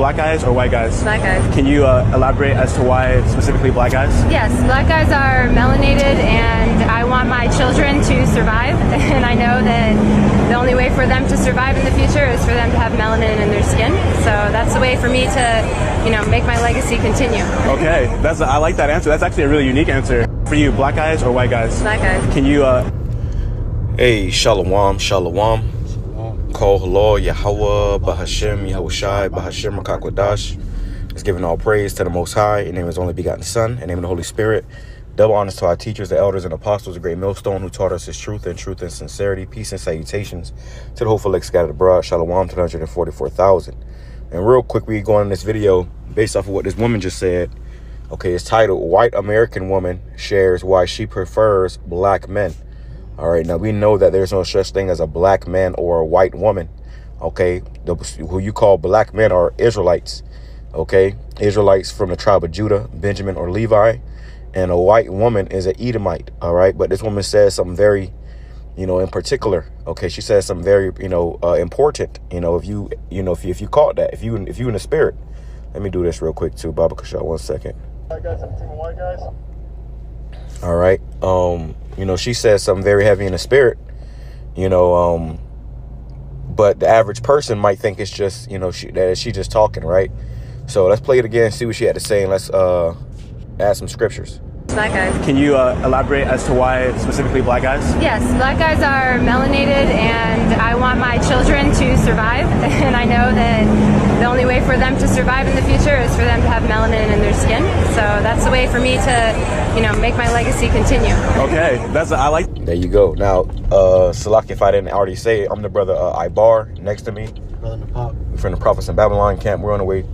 Black guys or white guys? Black guys. Can you elaborate as to why specifically black guys? Yes, black guys are melanated, and I want my children to survive. And I know that the only way for them to survive in the future is for them to have melanin in their skin. So that's the way for me to, you know, make my legacy continue. Okay, I like that answer. That's actually a really unique answer. For you, black guys or white guys? Black guys. Can you Hey, shalom, shalom. Call hello, Yahweh, Bahashem, Yahushai, Bahashem, Rakakwadash. Is giving all praise to the Most High, in the name of His only begotten Son, in the name of the Holy Spirit. Double honors to our teachers, the elders, and apostles, the great millstone who taught us His truth and sincerity, peace and salutations to the hopeful elect scattered abroad. Shalom to the 144,000. And real quick, we go on this video based off of what this woman just said. Okay, it's titled, White American Woman Shares Why She Prefers Black Men. All right, now we know that there's no such thing as a black man or a white woman. Okay, who you call black men are Israelites. Okay, Israelites from the tribe of Judah, Benjamin, or Levi. And a white woman is an Edomite. All right, but this woman says something very, in particular. Okay, she says something very, important. If you caught that, if you in the spirit. Let me do this real quick too, Baba Kasha. 1 second. White guys, I'm team of white guys. All right. She says something very heavy in the spirit, but the average person might think it's just, she just talking, right? So let's play it again, see what she had to say, and let's add some scriptures. Black guys. Can you elaborate as to why specifically black guys? Yes, black guys are melanated, and I want my children to survive. And I know that the only way for them to survive in the future is for them to have melanin in their skin. So that's the way for me to, make my legacy continue. Okay, I like. There you go. Now, Salaki, if I didn't already say it, I'm the brother Ibar next to me. Brother Nepal. We're from the Prophets in Babylon camp. We're on the way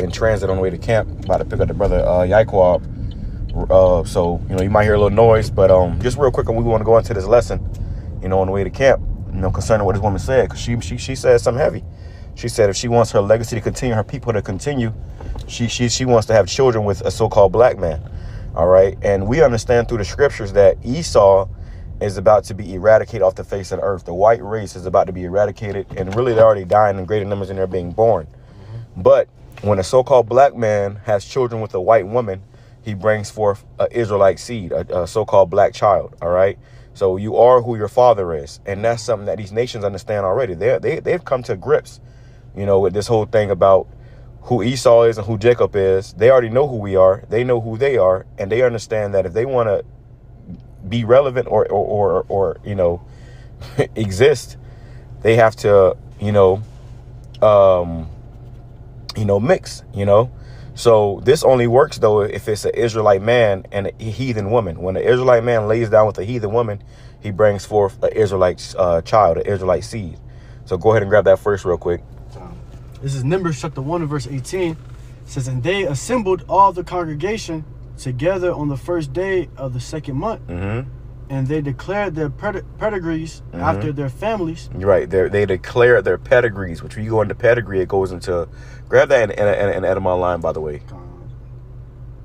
in transit on the way to camp. About to pick up the brother Yaikwab. So you might hear a little noise, but just real quick, we want to go into this lesson, on the way to camp, concerning what this woman said, because she said something heavy. She said if she wants her legacy to continue, her people to continue, she wants to have children with a so-called black man. All right, and we understand through the scriptures that Esau is about to be eradicated off the face of the earth. The white race is about to be eradicated, and really they're already dying in greater numbers than they're being born. But when a so-called black man has children with a white woman, he brings forth an Israelite seed, a so-called black child. All right. So you are who your father is. And that's something that these nations understand already. They've come to grips, with this whole thing about who Esau is and who Jacob is. They already know who we are. They know who they are. And they understand that if they want to be relevant or exist, they have to, mix, So this only works, though, if it's an Israelite man and a heathen woman. When an Israelite man lays down with a heathen woman, he brings forth an Israelite child, an Israelite seed. So go ahead and grab that first real quick. This is Numbers chapter 1 and verse 18. It says, and they assembled all the congregation together on the first day of the second month. Mm-hmm. And they declared their pedigrees after their families. Right. They declared their pedigrees, which when you go into pedigree, it goes into... Grab that in Edomite line, by the way.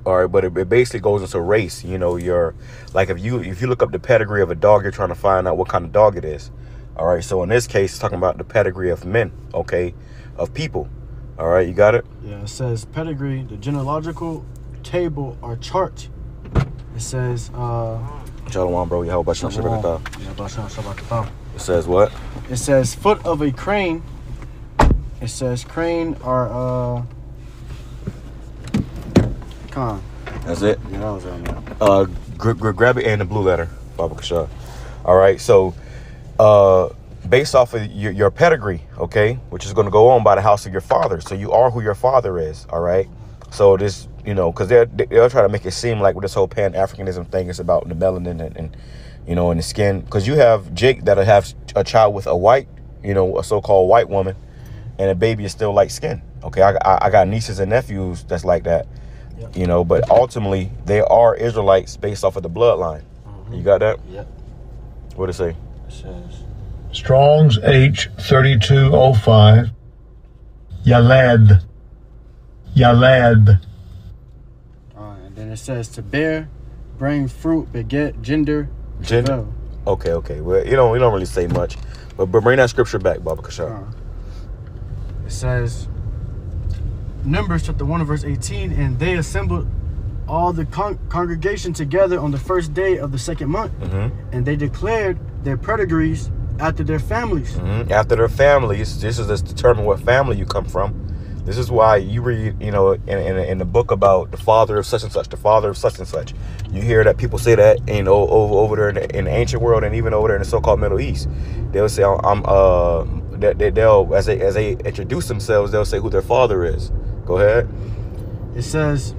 All right, but it basically goes into race. You're... Like, if you look up the pedigree of a dog, you're trying to find out what kind of dog it is. All right, so in this case, it's talking about the pedigree of men, okay? Of people. All right, you got it? Yeah, it says pedigree, the genealogical table or chart. It says... Shalom, bro. Yeah, it says what? It says foot of a crane. It says crane are con. That's it. Yeah, that was on there. Grab it in the blue letter, Baba Kasha. All right, so based off of your pedigree, okay, which is going to go on by the house of your father. So you are who your father is. All right. So this, because they'll try to make it seem like with this whole Pan-Africanism thing, it's about the melanin and the skin. Because you have Jake that'll have a child with a white, a so-called white woman, and a baby is still light skin. Okay, I got nieces and nephews that's like that, yep. But ultimately they are Israelites based off of the bloodline. You got that? Yep. What it say? It says Strong's H3205 Yalad. And then it says to bear, bring fruit, beget, gender. Okay. Well, we don't really say much, but bring that scripture back, Baba Kasha. It says Numbers chapter 1 verse 18, and they assembled all the congregation together on the first day of the second month, and they declared their pedigrees after their families. After their families. This is to determine what family you come from. This is why you read, you know, in the book about the father of such and such, the father of such and such. You hear that people say that, you know, over there in the ancient world, and even over there in the so-called Middle East. They'll say, they'll as they introduce themselves, they'll say who their father is. Go ahead. It says,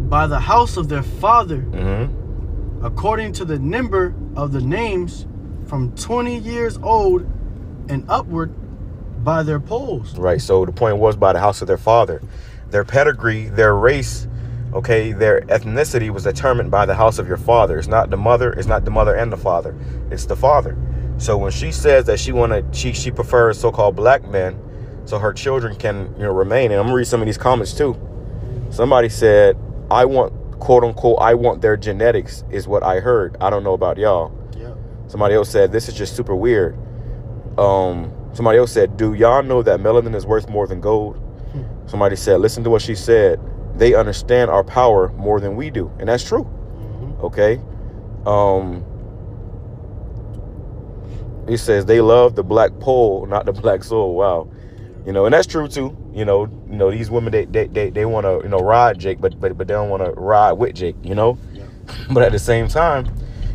by the house of their father, according to the number of the names, from 20 years old and upward, by their polls. Right. So the point was by the house of their father. Their pedigree, their race, okay, their ethnicity was determined by the house of your father. It's not the mother. It's not the mother and the father. It's the father. So when she says that she prefers so-called black men, so her children can, you know, remain. And I'm gonna read some of these comments too. Somebody said, I want, quote unquote, I want their genetics is what I heard. I don't know about y'all. Yeah. Somebody else said, this is just super weird. Somebody else said, do y'all know that melanin is worth more than gold? Somebody said, listen to what she said. They understand our power more than we do. And that's true. Okay. He says they love the black pole, not the black soul. Wow. You know, and that's true too. You know, these women, they want to, you know, ride Jake, but they don't want to ride with Jake, you know. Yeah. But at the same time,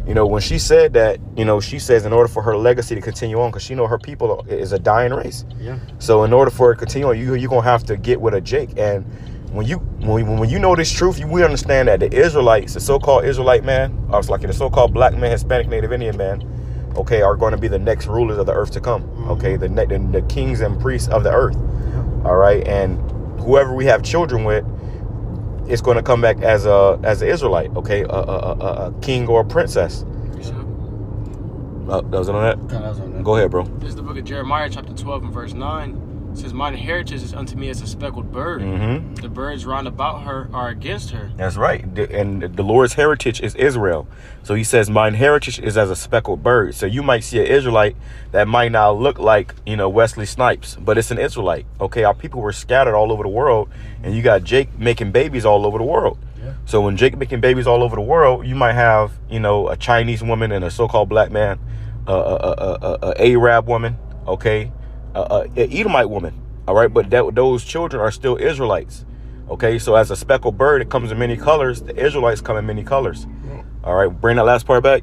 you know, when she said that, you know, she says in order for her legacy to continue on, because she know her people is a dying race. Yeah. So in order for it to continue on, you're gonna have to get with a Jake. And when you know this truth, we understand that the Israelites, the so-called Israelite man, or it's like the so-called black man, Hispanic, Native Indian man, okay, are going to be the next rulers of the earth to come. Okay, the kings and priests of the earth. All right, and whoever we have children with, it's going to come back as an Israelite, okay, a king or a princess. That was on that? Go ahead, bro. This is the book of Jeremiah, chapter 12 and verse 9. It says, mine heritage is unto me as a speckled bird. The birds round about her are against her. That's right. And the Lord's heritage is Israel. So he says, mine heritage is as a speckled bird. So you might see an Israelite that might not look like, you know, Wesley Snipes, but it's an Israelite. Okay, our people were scattered all over the world, and you got Jake making babies all over the world. Yeah. So when Jake making babies all over the world, you might have, you know, a Chinese woman and a so-called black man, a Arab woman, okay, an Edomite woman, all right, but those children are still Israelites, okay. So as a speckled bird, it comes in many colors. The Israelites come in many colors. All right, bring that last part back.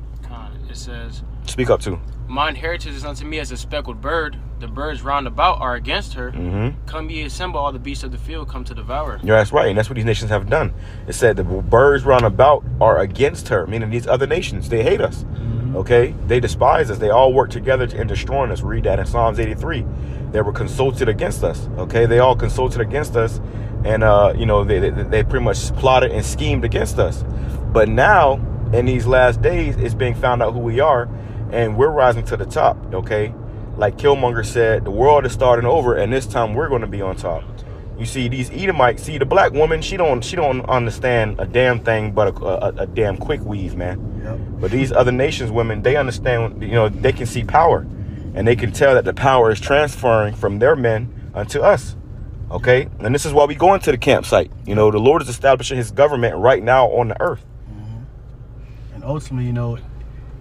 It says, speak up too. mine heritage is unto me as a speckled bird. The birds round about are against her. Come ye assemble, all the beasts of the field come to devour. Yeah, that's right, and that's what these nations have done. It said the birds round about are against her, meaning these other nations, they hate us. Okay, they despise us. They all work together in destroying us. Read that in Psalms 83. They were consulted against us. Okay, they all consulted against us, and you know, they pretty much plotted and schemed against us. But now, in these last days, it's being found out who we are, and we're rising to the top. Okay, like Killmonger said, the world is starting over, and this time we're going to be on top. You see, these Edomites, see the black woman, she don't understand a damn thing but a damn quick weave, man. But these other nations women, they understand, you know, they can see power, and they can tell that the power is transferring from their men unto us. Okay, and this is why we go into the campsite. You know, the Lord is establishing his government right now on the earth. And ultimately, you know,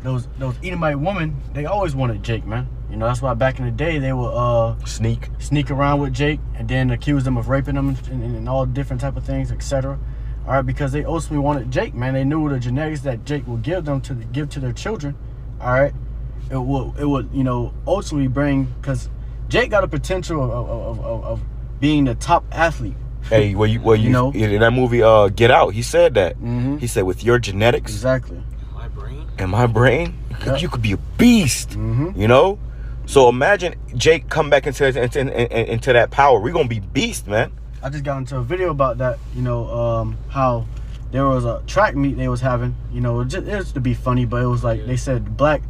those Edomite women, they always wanted Jake, man. You know, that's why back in the day they would sneak around with Jake and then accuse them of raping them and all different type of things, etc. All right, because they ultimately wanted Jake, man. They knew the genetics that Jake would give them to give to their children. All right, it would you know, ultimately bring, because Jake got a potential of being the top athlete. Hey, you know, in that movie Get Out, he said that. He said, with your genetics, exactly, and my brain, you could be a beast. You know. So imagine Jake come back into that power. We're gonna be beast, man. I just got into a video about that. You know, how there was a track meet they was having. You know, it was to be funny, but it was like they said black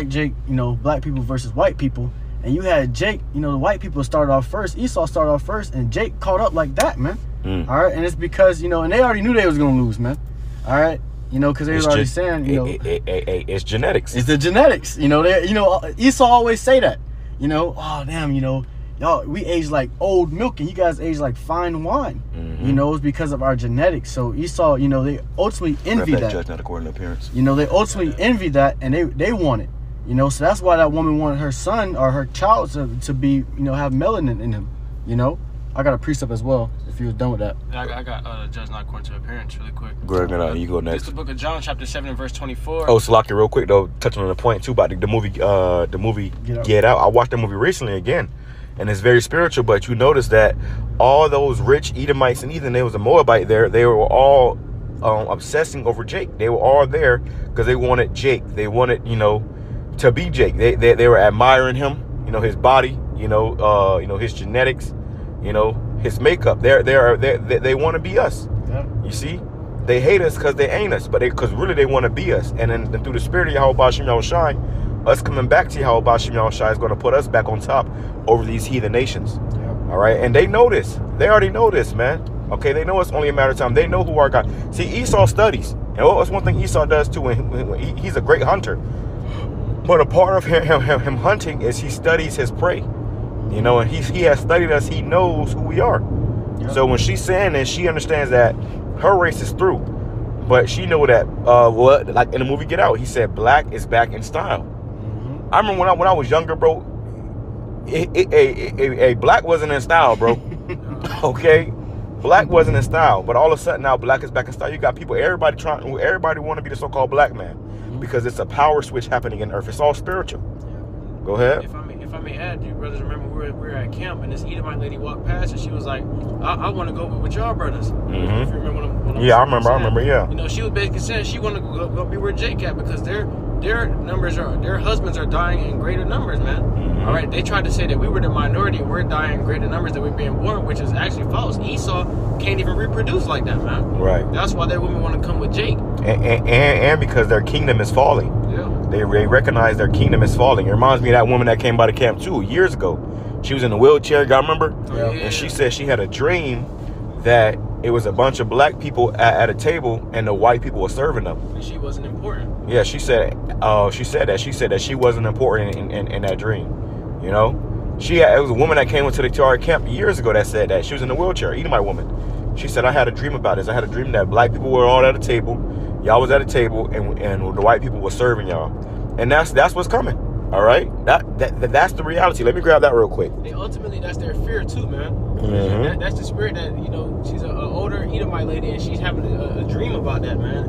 Jake. You know, black people versus white people, and you had Jake. You know, the white people started off first. Esau started off first, and Jake caught up like that, man. All right, and it's because, you know, and they already knew they was gonna lose, man. All right. You know, because they was already saying, you know, it's genetics. It's the genetics. You know, Esau always say that. You know, oh damn, you know, y'all, we age like old milk and you guys age like fine wine. You know, it's because of our genetics. So Esau, you know, they ultimately envy that. Judge not according to appearance. You know, they ultimately envy that, and they want it. You know, so that's why that woman wanted her son or her child to be, you know, have melanin in him. You know, I got a precept as well. If you was done with that, I got judge not according to appearance really quick. Greg, you go next. It's the book of John, chapter 7 and verse 24. Oh, Salaki, real quick though, touching on the point too about the movie Get Out. I watched the movie recently again, and it's very spiritual. But you notice that all those rich Edomites, and even there was a Moabite there, they were all obsessing over Jake. They were all there because they wanted Jake. They wanted, you know, to be Jake. They were admiring him, you know, his body, you know, his genetics, you know, his makeup. They want to be us. yeah. You see, they hate us because they ain't us, but because really they want to be us. And then through the spirit of Yahweh Bashim Yahushai, us coming back to Yahweh Bashim Yahushai is going to put us back on top over these heathen nations. Yeah. All right, and they know this. They already know this, man. Okay, they know it's only a matter of time. They know who our God. See, Esau studies, and that's one thing Esau does too. When he's a great hunter, but a part of him hunting is he studies his prey. You know, and he has studied us. He knows who we are. Yep. So when she's saying this, she understands that her race is through. But she know that, like in the movie Get Out, he said black is back in style. I remember when I was younger, bro, a black wasn't in style, bro. Okay? Black wasn't in style. But all of a sudden now black is back in style. You got people, everybody want to be the so-called black man. Because it's a power switch happening in earth. It's all spiritual. Go ahead. If I may add, you brothers remember we were at camp and this Edomite lady walked past and she was like, I want to go with y'all brothers. If you remember what I'm Yeah, I saying. remember, yeah. You know, she was basically saying she want to go be where Jake at because their husbands are dying in greater numbers, man. All right, they tried to say that we were the minority and we're dying in greater numbers that we're being born, which is actually false. Esau can't even reproduce like that, man. Right. That's why their women want to come with Jake. And because their kingdom is falling. Yeah. They recognize their kingdom is falling. It reminds me of that woman that came by the camp 2 years ago. She was in a wheelchair, y'all remember? Yeah. And she said she had a dream that it was a bunch of black people at a table and the white people were serving them. And she wasn't important. Yeah, she said that she wasn't important in that dream. You know? It was a woman that came into the our camp years ago that said that. She was in a wheelchair, Edomite woman. She said, I had a dream about this. I had a dream that black people were all at a table. Y'all was at a table and the white people were serving y'all. And that's what's coming. All right? That's the reality. Let me grab that real quick. And ultimately, that's their fear too, man. That's the spirit that, you know, she's an older Edomite lady and she's having a dream about that, man.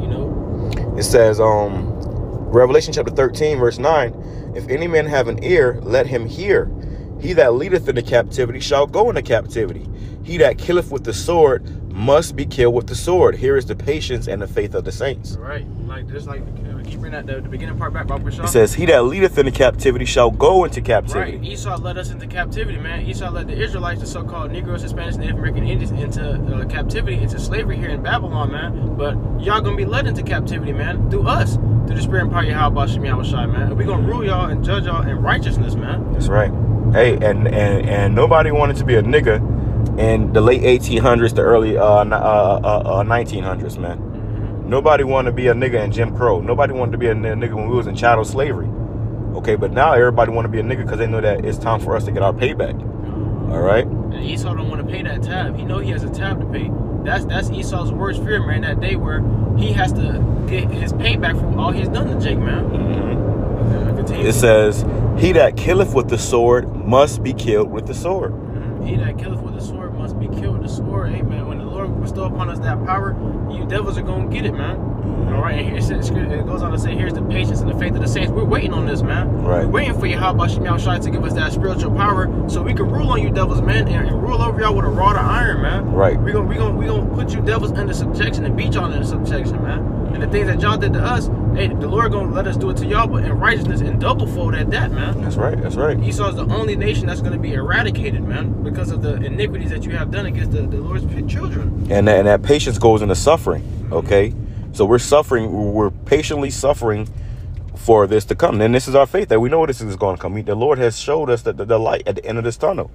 You know? It says, Revelation chapter 13, verse 9, if any man have an ear, let him hear. He that leadeth into captivity shall go into captivity. He that killeth with the sword must be killed with the sword. Here is the patience and the faith of the saints. Right. Keep bringing that the beginning part back, Bob Bishop. It says, he that leadeth into captivity shall go into captivity. Right. Esau led us into captivity, man. Esau led the Israelites, the so-called Negroes, Hispanics, Native American Indians, into captivity, into slavery here in Babylon, man. But y'all gonna be led into captivity, man, through us, through the spirit and power of Yahweh Bashim Yahushai, man. And we gonna rule y'all and judge y'all in righteousness, man. That's right. Hey, and nobody wanted to be a nigga in the late 1800s, the early 1900s, man. Nobody wanted to be a nigga in Jim Crow. Nobody wanted to be a nigga when we was in chattel slavery. Okay, but now everybody want to be a nigga because they know that it's time for us to get our payback. All right? And Esau don't want to pay that tab. He know he has a tab to pay. That's Esau's worst fear, man, that day where he has to get his payback for all he's done to Jake, man. It says, he that killeth with the sword must be killed with the sword. He that killeth with the sword must be killed with the sword. Hey, man, when the Lord bestow upon us that power, you devils are going to get it, man. All right, and here it goes on to say, here's the patience and the faith of the saints. We're waiting on this, man. Right. We're waiting for Yahweh Bashim Yahushai to give us that spiritual power so we can rule on you devils, man, and rule over y'all with a rod of iron, man. Right. We're gonna put you devils under subjection and beat y'all into subjection, man. And the things that y'all did to us, hey, the Lord gonna let us do it to y'all, but in righteousness and double fold at that, man. That's right. That's right. Esau's the only nation that's going to be eradicated, man, because of the iniquities that you have done against the Lord's children. And that patience goes into suffering, okay? So we're suffering, we're patiently suffering for this to come. And this is our faith that we know this is going to come. The Lord has showed us the light at the end of this tunnel.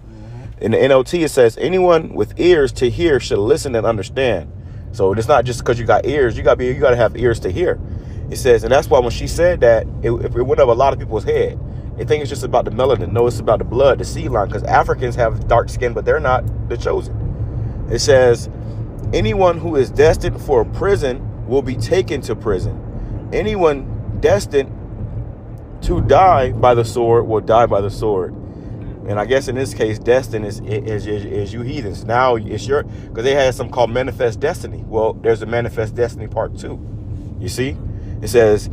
In the NLT, it says, anyone with ears to hear should listen and understand. So it's not just because you got ears, you got to have ears to hear. It says, and that's why when she said that, it went up a lot of people's head. They think it's just about the melanin. No, it's about the blood, the seed line, because Africans have dark skin, but they're not the chosen. It says, anyone who is destined for prison will be taken to prison. Anyone destined to die by the sword will die by the sword. And I guess in this case, destined is you heathens. Now it's your, because they had something called manifest destiny. Well, there's a manifest destiny part 2. You see, it says,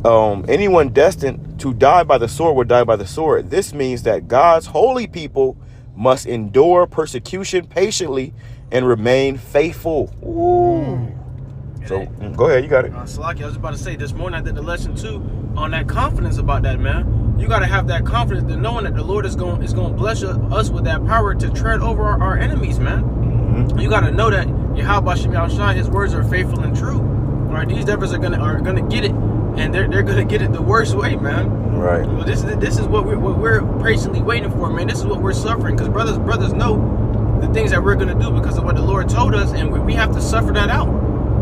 anyone destined to die by the sword will die by the sword. This means that God's holy people must endure persecution patiently and remain faithful. Ooh. So go ahead, you got it. Salaki, I was about to say, this morning I did the lesson 2 on that confidence about that, man. You got to have that confidence, that knowing that the Lord is going to bless us with that power to tread over our enemies, man. Mm-hmm. You got to know that Yahweh Shem Yahushua, his words are faithful and true. All right, these devils are gonna get it, and they're gonna get it the worst way, man. Right. Well, this is what we're patiently waiting for, man. This is what we're suffering, because brothers know the things that we're gonna do because of what the Lord told us, and we have to suffer that out.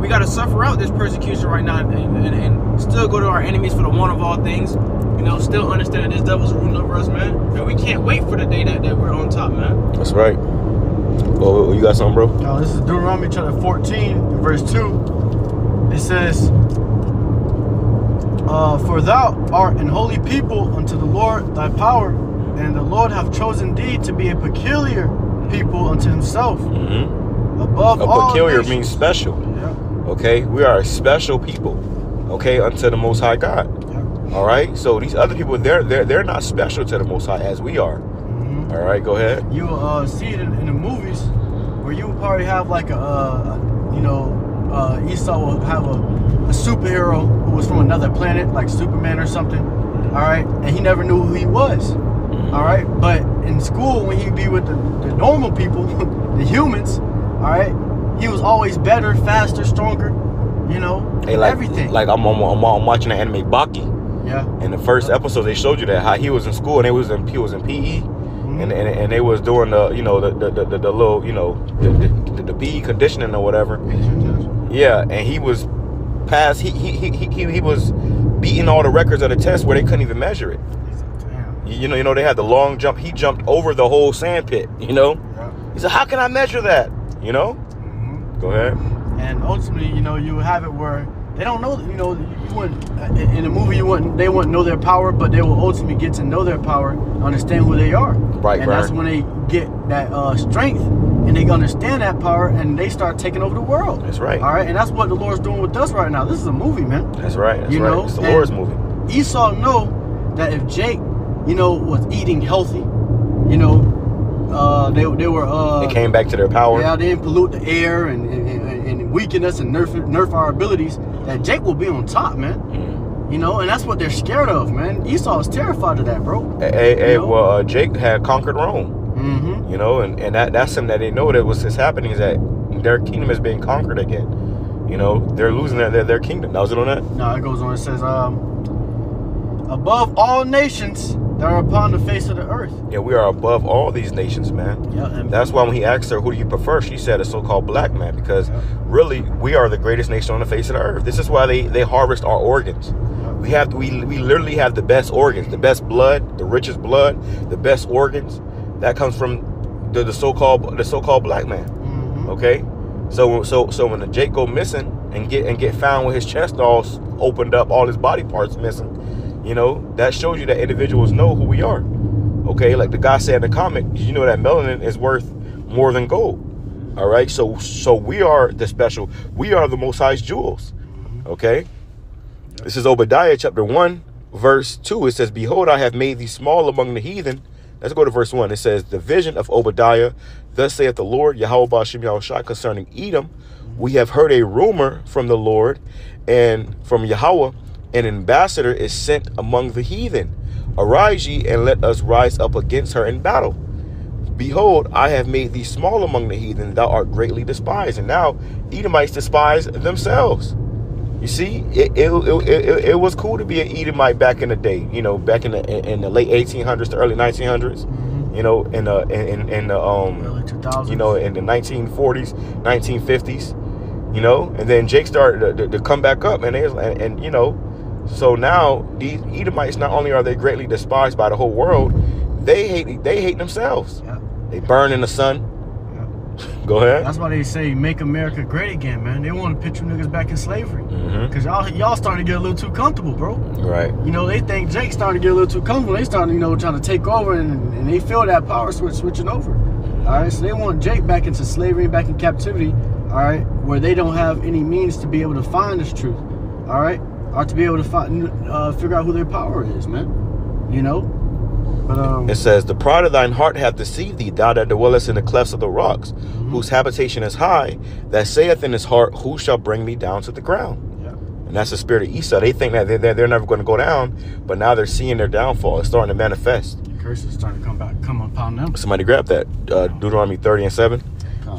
We got to suffer out this persecution right now, and still go to our enemies for the one of all things. You know, still understand this devil's ruling over us, man. And we can't wait for the day that we're on top, man. That's right. Well, you got something, bro? This is Deuteronomy chapter 14, verse 2. It says, for thou art an holy people unto the Lord thy power, and the Lord hath chosen thee to be a peculiar people unto himself. Mm-hmm. Above all peculiar nations. Means special. Yeah. Okay, we are a special people. Okay, unto the Most High God. Yeah. All right. So these other people, they're not special to the Most High as we are. Mm-hmm. All right, go ahead. You see it in the movies where you probably have like Esau will have a superhero who was from another planet, like Superman or something. All right, and he never knew who he was. All right, but in school when he'd be with the normal people, the humans, all right, he was always better, faster, stronger, you know, everything. Like I'm watching the anime Baki. Yeah. In the first episode, they showed you that how he was in school and he was in PE, mm-hmm. and they was doing the the little the PE conditioning or whatever. Yeah, and he was past. He was beating all the records of the test where they couldn't even measure it. You know they had the long jump. He jumped over the whole sand pit. You know, yeah. He said, "How can I measure that?" You know. Mm-hmm. Go ahead. And ultimately, you have it where they don't know. You wouldn't in the movie. They wouldn't know their power, but they will ultimately get to know their power, understand who they are. Right. And that's when they get that strength, and they understand that power, and they start taking over the world. That's right. All right, and that's what the Lord's doing with us right now. This is a movie, man. That's right. That's right. It's the Lord's movie. Esau know that if Jake, was eating healthy, they were. They came back to their power. Yeah, they didn't pollute the air and weaken us and nerf our abilities. That Jake will be on top, man. Mm. And that's what they're scared of, man. Esau is terrified of that, bro. Well, Jake had conquered Rome. Mm-hmm. And that's something that they know that what's happening is that their kingdom is being conquered again. They're losing their kingdom. Now, is it on that? No, it goes on. It says, above all nations that are upon the face of the earth. Yeah, we are above all these nations, man. Yeah, that's why when he asked her, who do you prefer? She said a so-called black man, because really we are the greatest nation on the face of the earth. This is why they harvest our organs. We literally have the best organs, the best blood, the richest blood, the best organs. That comes from the so-called black man. Mm-hmm. Okay? So when the Jake go missing and get found with his chest all opened up, all his body parts missing, that shows you that individuals know who we are. Okay, like the guy said in the comment, that melanin is worth more than gold. All right, so we are the special. We are the Most High's jewels. Okay, this is Obadiah chapter 1, verse 2. It says, "Behold, I have made thee small among the heathen." Let's go to verse 1. It says, "The vision of Obadiah. Thus saith the Lord, Yahweh Shem Yahushua, concerning Edom. We have heard a rumor from the Lord and from Yahweh. An ambassador is sent among the heathen. Arise ye, and let us rise up against her in battle. Behold, I have made thee small among the heathen. Thou art greatly despised." And now Edomites despise themselves. You see, it was cool to be an Edomite back in the day. Back in the late 1800s to early 1900s. In the early 2000s. In the 1940s, 1950s. And then Jake started to come back up, and So now these Edomites, not only are they greatly despised by the whole world, they hate themselves. Yeah. They burn in the sun. Yeah. Go ahead. That's why they say make America great again, man. They want to put you niggas back in slavery. Mm-hmm. Cause y'all starting to get a little too comfortable, bro. Right. You know, they think Jake's starting to get a little too comfortable. They starting, you know, trying to take over, and they feel that power switching over. All right, so they want Jake back into slavery, back in captivity. All right, where they don't have any means to be able to find this truth. All right, or to be able to figure out who their power is, man. You know. But it says, the pride of thine heart hath deceived thee, thou that dwellest in the clefts of the rocks, whose habitation is high, that saith in his heart, who shall bring me down to the ground? Yeah. And that's the spirit of Esau. They think that they're never going to go down, but now they're seeing their downfall. It's starting to manifest. The curse is starting to come upon them. Somebody grab that. Deuteronomy 30:7.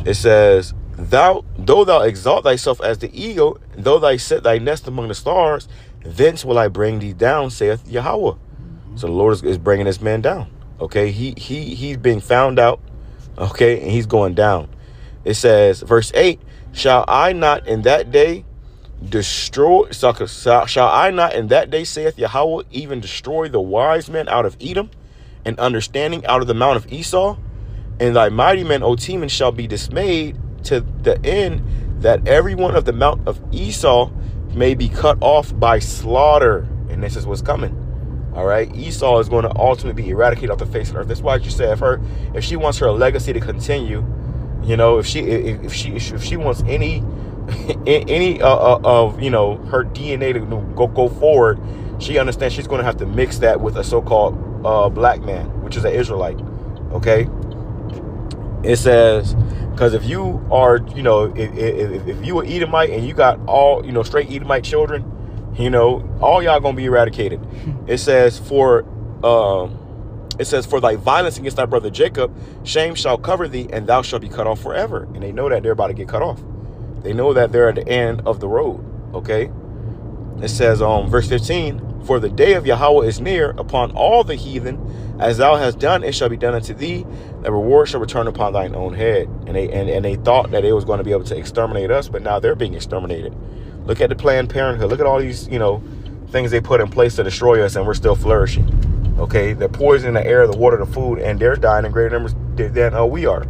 It says, though thou exalt thyself as the eagle, though thou set thy nest among the stars, thence will I bring thee down, saith Yahweh. So the Lord is bringing this man down. Okay, he's being found out. Okay, and he's going down. It says, verse 8, shall I not in that day destroy, shall I not in that day, saith Yahweh, even destroy the wise men out of Edom, and understanding out of the mount of Esau? And thy mighty men, O Teman, shall be dismayed, to the end that every one of the mount of Esau may be cut off by slaughter. And this is what's coming. All right, Esau is going to ultimately be eradicated off the face of the earth. That's why you say if she wants her legacy to continue, you know, if she wants any of, you know, her DNA to go forward, she understands she's going to have to mix that with a so-called black man, which is an Israelite. Okay, it says, because if you are, you know, if you are Edomite and you got all, you know, straight Edomite children, you know, all y'all gonna be eradicated. It says, for thy violence against thy brother Jacob, shame shall cover thee, and thou shalt be cut off forever. And they know that they're about to get cut off. They know that they're at the end of the road. Okay. It says, verse 15, for the day of Yahweh is near upon all the heathen, as thou hast done, it shall be done unto thee. The reward shall return upon thine own head. And they thought that it was going to be able to exterminate us, but now they're being exterminated. Look at the Planned Parenthood. Look at all these, you know, things they put in place to destroy us, and we're still flourishing. Okay, they're poisoning the air, the water, the food, and they're dying in greater numbers than we are.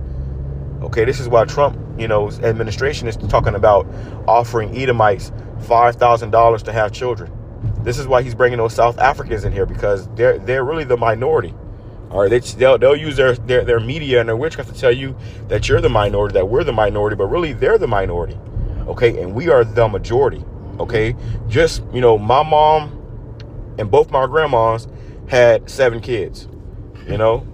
Okay, this is why Trump, you know, administration is talking about offering Edomites $5,000 to have children. This is why he's bringing those South Africans in here, because they're really the minority. All right, they'll use their media and their witchcraft to tell you that you're the minority, that we're the minority, but really they're the minority. Okay, and we are the majority. Okay, just, you know, my mom and both my grandmas had 7 kids. You know,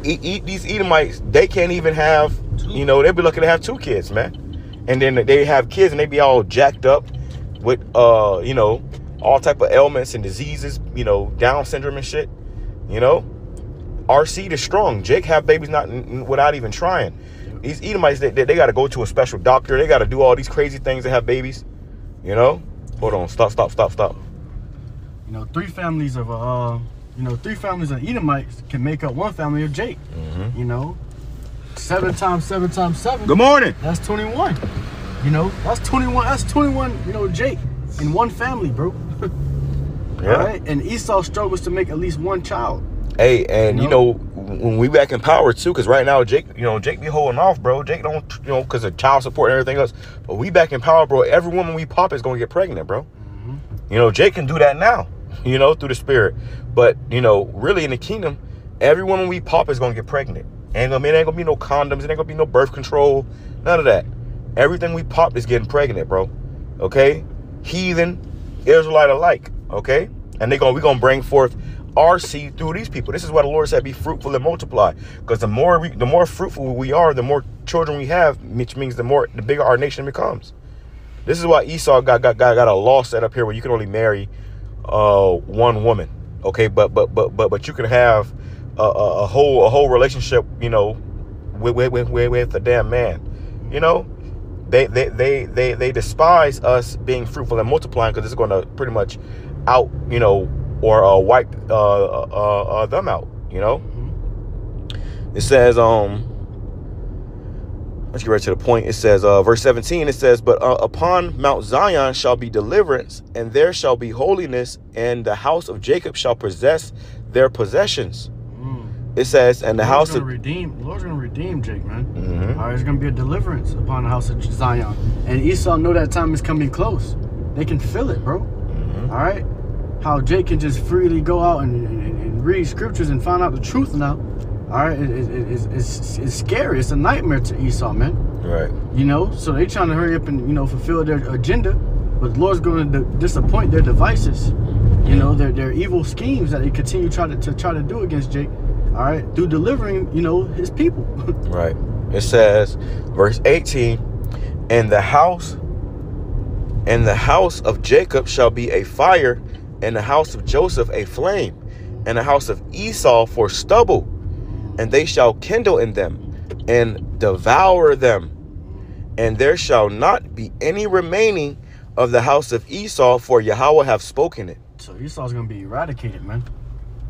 these Edomites, they can't even have, you know, they'll be lucky to have 2 kids, man. And then they have kids and they be all jacked up with, you know, all type of ailments and diseases, you know, Down syndrome and shit. You know, our seed is strong. Jake have babies without even trying. These Edomites, they got to go to a special doctor. They got to do all these crazy things to have babies. You know? Hold on. Stop. You know, 3 families of Edomites can make up 1 family of Jake. Mm-hmm. You know, 7 times 7 times 7. Good morning. That's 21. You know, that's 21. That's 21. You know, Jake in 1 family, bro. Yeah. All right. And Esau struggles to make at least 1 child. Hey, and you know, when we back in power too, because right now Jake be holding off, bro. Jake don't, you know, because of child support and everything else. But we back in power, bro. Every woman we pop is gonna get pregnant, bro. Mm-hmm. You know, Jake can do that now, you know, through the spirit. But you know, really in the kingdom, every woman we pop is gonna get pregnant. It ain't gonna be no condoms. It ain't gonna be no birth control. None of that. Everything we pop is getting pregnant, bro. Okay, heathen, Israelite alike. Okay, and we gonna bring forth our seed through these people. This is why the Lord said, be fruitful and multiply. Because the more fruitful we are, the more children we have, which means the bigger our nation becomes. This is why Esau got a law set up here where you can only marry 1 woman. Okay, but you can have a whole relationship, you know, with a damn man. You know, they despise us being fruitful and multiplying, because it's going to pretty much out, you know, or wipe them out, you know. It says, let's get right to the point. It says, verse 17, it says, but upon Mount Zion shall be deliverance, and there shall be holiness, and the house of Jacob shall possess their possessions. It says, and the house of the Lord's gonna redeem Jake, man. All right, there's gonna be a deliverance upon the house of Zion, and Esau know that time is coming close. They can feel it, bro. All right, how Jake can just freely go out and read scriptures and find out the truth now. All right, it's scary. It's a nightmare to Esau, man. Right. You know, so they trying to hurry up and, you know, fulfill their agenda, but the Lord's going to disappoint their devices. You know, their evil schemes that they continue to try to do against Jake. All right, through delivering, you know, his people. Right. It says, verse 18, and the house of Jacob shall be a fire, and the house of Joseph a flame, and the house of Esau for stubble, and they shall kindle in them and devour them, and there shall not be any remaining of the house of Esau, for Yahweh have spoken it. So Esau's gonna be eradicated, man.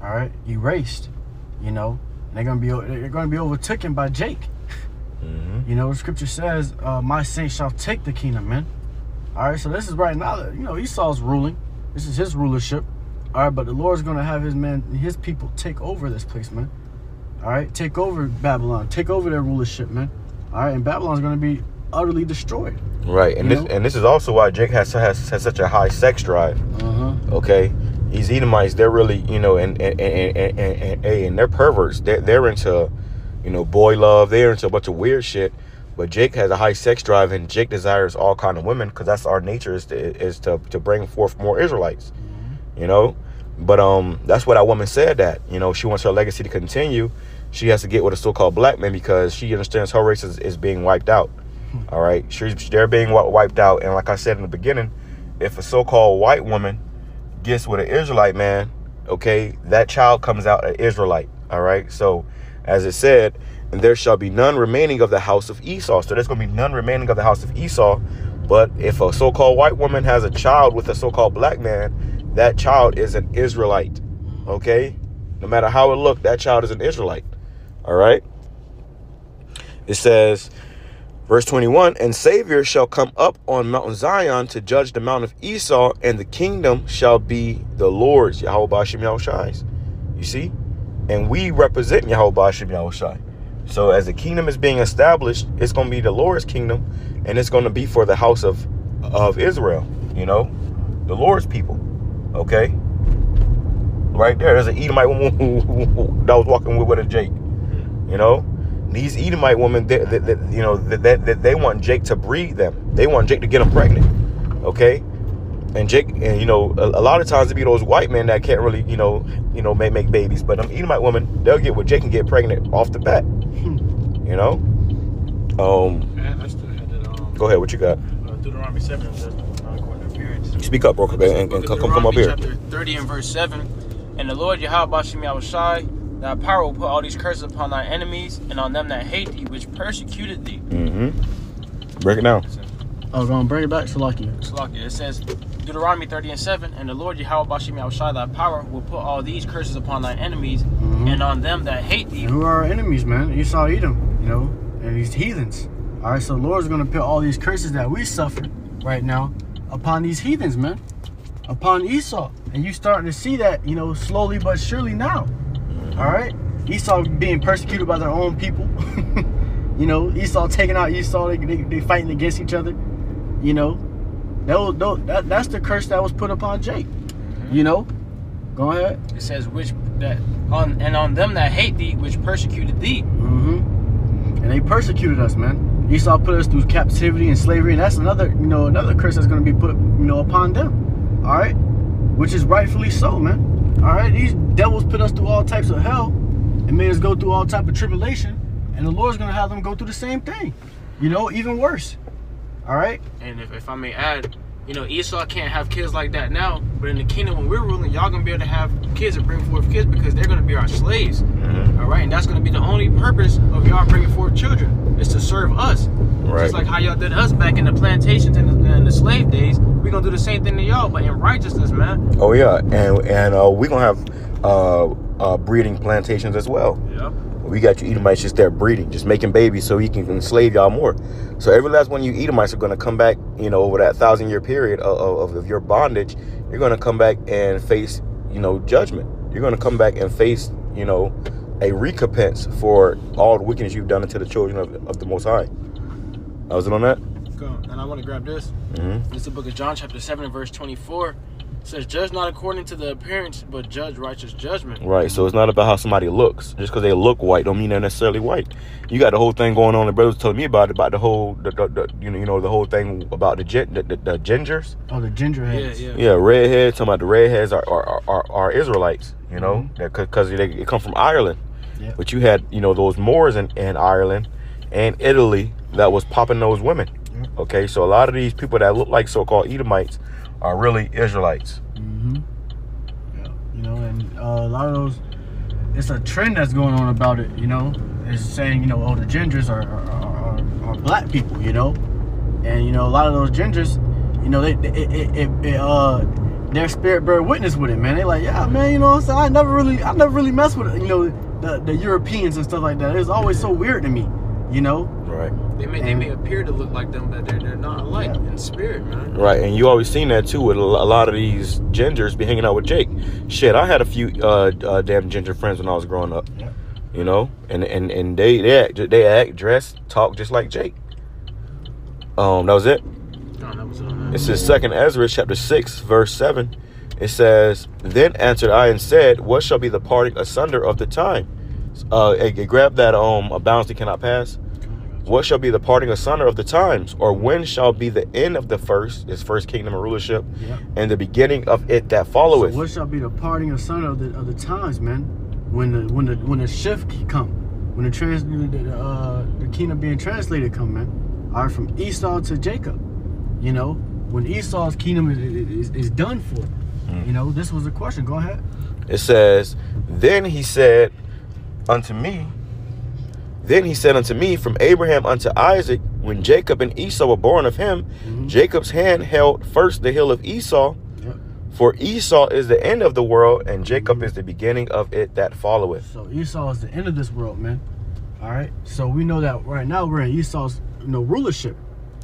All right, erased. You know, they're gonna be overtaken by Jake. You know, the scripture says, "My saints shall take the kingdom," man. All right, so this is right now. You know, Esau's ruling. This is his rulership. All right, but the Lord's gonna have his people take over this place, man. All right, take over Babylon, take over their rulership, man. All right, and Babylon's gonna be utterly destroyed. Right, and this is also why Jake has such a high sex drive. Okay. These Edomites, they're really, you know, and they're perverts. They're into, you know, boy love. They're into a bunch of weird shit. But Jake has a high sex drive, and Jake desires all kind of women, because that's our nature, is to bring forth more Israelites. You know, but that's what that woman said, that, you know, she wants her legacy to continue. She has to get with a so-called black man, because she understands her race is being wiped out. All right, they're being wiped out, and like I said in the beginning, if a so-called white woman gets with an Israelite man, okay, that child comes out an Israelite. All right, so as it said, and there shall be none remaining of the house of Esau. So there's going to be none remaining of the house of Esau. But if a so-called white woman has a child with a so-called black man, that child is an Israelite. Okay, no matter how it looked, that child is an Israelite. All right, it says, verse 21, and Savior shall come up on Mount Zion to judge the mount of Esau, and the kingdom shall be the Lord's, Yahweh Ba'ashem Yahushai's. You see? And we represent Yahweh Ba'ashem Yahushai. So as the kingdom is being established, it's going to be the Lord's kingdom, and it's going to be for the house of Israel, you know, the Lord's people. Okay? Right there, there's an Edomite woman that was walking with a Jake, you know? These Edomite women, they want Jake to breed them. They want Jake to get them pregnant. Okay, and Jake, and you know, a lot of times it be those white men that can't really, make babies. But them Edomite women, they'll get with Jake and get pregnant off the bat. You know. I still had that. Go ahead. What you got? Deuteronomy 7 says, speak up, bro, and come up here. Chapter 30 and verse 7. And the Lord Yahweh Ba'ashem Yahushai, thy power will put all these curses upon thy enemies and on them that hate thee, which persecuted thee. Break it down. Oh, go on, bring it back, Salaki. It says, Deuteronomy 30 and 7, and the Lord Yahweh Ba'ashem Yahushai, thy power will put all these curses upon thy enemies and on them that hate thee. And who are our enemies, man? Esau, Edom, you know, and these heathens. All right, so the Lord's going to put all these curses that we suffer right now upon these heathens, man, upon Esau. And you starting to see that, you know, slowly but surely now. All right, Esau being persecuted by their own people. You know, Esau taking out Esau. They fighting against each other. You know, that's the curse that was put upon Jake. You know, go ahead. It says on them that hate thee, which persecuted thee. And they persecuted us, man. Esau put us through captivity and slavery, and that's another curse that's going to be put, upon them. All right, which is rightfully so, man. All right, these devils put us through all types of hell and made us go through all type of tribulation, and the Lord's going to have them go through the same thing, even worse. All right? And if I may add, Esau can't have kids like that now, but in the kingdom when we're ruling, y'all going to be able to have kids and bring forth kids, because they're going to be our slaves. All right? And that's going to be the only purpose of y'all bringing forth children, is to serve us. Right. Just like how y'all did us back in the plantations and the slave days, we're going to do the same thing to y'all, but in righteousness, man. Oh, yeah. And we're going to have breeding plantations as well. Yep. We're we got you Edomites just there breeding, just making babies so he can enslave y'all more. So every last one of you Edomites are going to come back, you know, over that 1,000-year period of your bondage. You're going to come back and face, you know, judgment. You're going to come back and face, you know, a recompense for all the wickedness you've done unto the children of the Most High. Was it on that? And I want to grab this. This is the book of John, chapter 7 and verse 24. It says, judge not according to the appearance, but judge righteous judgment. Right. So it's not about how somebody looks. Just because they look white don't mean they're necessarily white. You got the whole thing going on. The brothers telling me about the whole, you know, the whole thing about the gingers. Oh, the ginger heads. Yeah, redheads. Talking about the redheads are Israelites. You know, because they come from Ireland. Yeah. But you had, you know, those Moors in Ireland and Italy that was popping those women. Okay, so a lot of these people that look like so-called Edomites are really Israelites. Yeah, you know, and a lot of those, it's a trend that's going on about it. You know, it's saying, you know, oh, the gingers are black people. You know, and you know, a lot of those gingers, you know, their spirit bear witness with it, man. They like, yeah, man, you know what I'm saying? I never really messed with it, you know, the Europeans and stuff like that. It's always so weird to me, you know. Right. They may appear to look like them, but they're not alike in spirit, man. Right, and you always seen that too with a lot of these gingers be hanging out with Jake. Shit, I had a few damn ginger friends when I was growing up. Yeah. You know, and they act, dress, talk just like Jake. That was it. It says 2nd Ezra chapter 6 verse 7. It says, then answered I and said, what shall be the parting asunder of the time? Grab that a bounds that cannot pass. What shall be the parting asunder of the times, or when shall be the end of the his first kingdom and rulership, and the beginning of it that followeth? So what shall be the parting asunder of the times, man? When the shift come, when the kingdom being translated come, man. All right, from Esau to Jacob. You know, when Esau's kingdom is done for. You know, this was a question. Go ahead. It says, then he said unto me, from Abraham unto Isaac, when Jacob and Esau were born of him, Jacob's hand held first the hill of Esau, for Esau is the end of the world, and Jacob is the beginning of it that followeth. So Esau is the end of this world, man. All right. So we know that right now we're in Esau's, you know, rulership.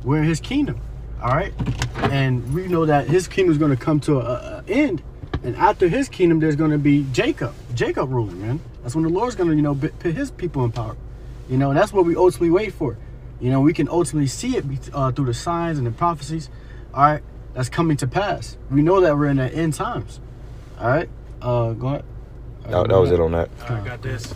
We're in his kingdom. All right. And we know that his kingdom is going to come to an end. And after his kingdom, there's going to be Jacob ruling, man. That's when the Lord's going to, you know, put his people in power. You know, and that's what we ultimately wait for. You know, we can ultimately see it through the signs and the prophecies. All right. That's coming to pass. We know that we're in the end times. All right. Go ahead. That was it on that. I got this.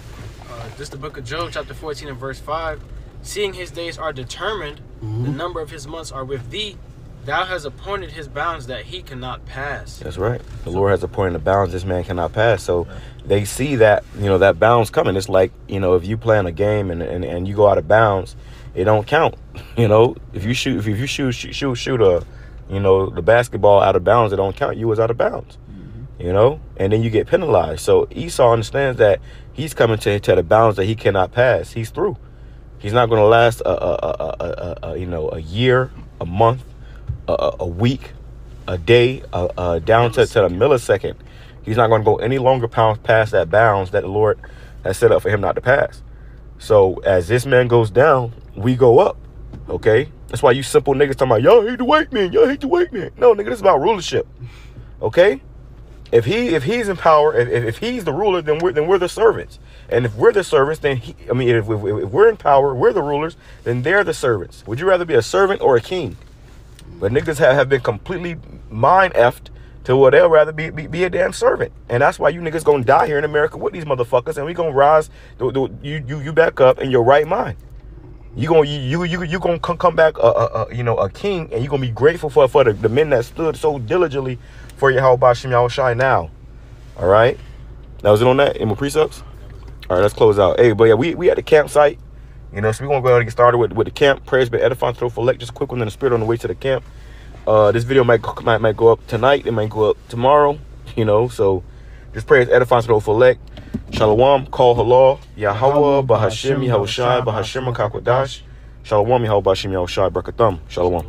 This is the book of Job, chapter 14 and verse 5. Seeing his days are determined, the number of his months are with thee. Thou hast appointed his bounds that he cannot pass. That's right. The Lord has appointed the bounds this man cannot pass. So they see that, you know, that bounds coming. It's like, you know, if you playing a game and you go out of bounds, it don't count. You know, if you shoot a, you know, the basketball out of bounds, it don't count. You was out of bounds. You know, and then you get penalized. So Esau understands that he's coming to the bounds that he cannot pass. He's through. He's not going to last you know, a year, a month, a week, a day, down to the millisecond. He's not going to go any longer past that bounds that the Lord has set up for him not to pass. So as this man goes down, we go up. Okay, that's why you simple niggas talking about y'all hate the white man, y'all hate the white man. No, nigga, this is about rulership. Okay, if he's in power, if he's the ruler, then we're the servants. And if we're the servants, then if we're in power, we're the rulers, then they're the servants. Would you rather be a servant or a king? But niggas have been completely mind-effed to where they'll rather be a damn servant. And that's why you niggas gonna die here in America with these motherfuckers, and we gonna rise you back up in your right mind. You gonna come back you know, a king, and you gonna be grateful for the men that stood so diligently for Yahweh Shem Yahushai now. All right, that was it on that in my precepts. All right, let's close out. Hey, but yeah, we at the campsite. You know, so we're gonna go ahead and get started with the camp. Prayers been edifying to for just a quick one in the spirit on the way to the camp. This video might go up tonight. It might go up tomorrow. You know, so just prayers edifying to for Shalom, Kol Halal, Yahweh, Bahashem, Yahushai, Bahashem, Kakwadash. Shalom, Yahweh, Bahashem, Yahushai, Brakatham. Shalom.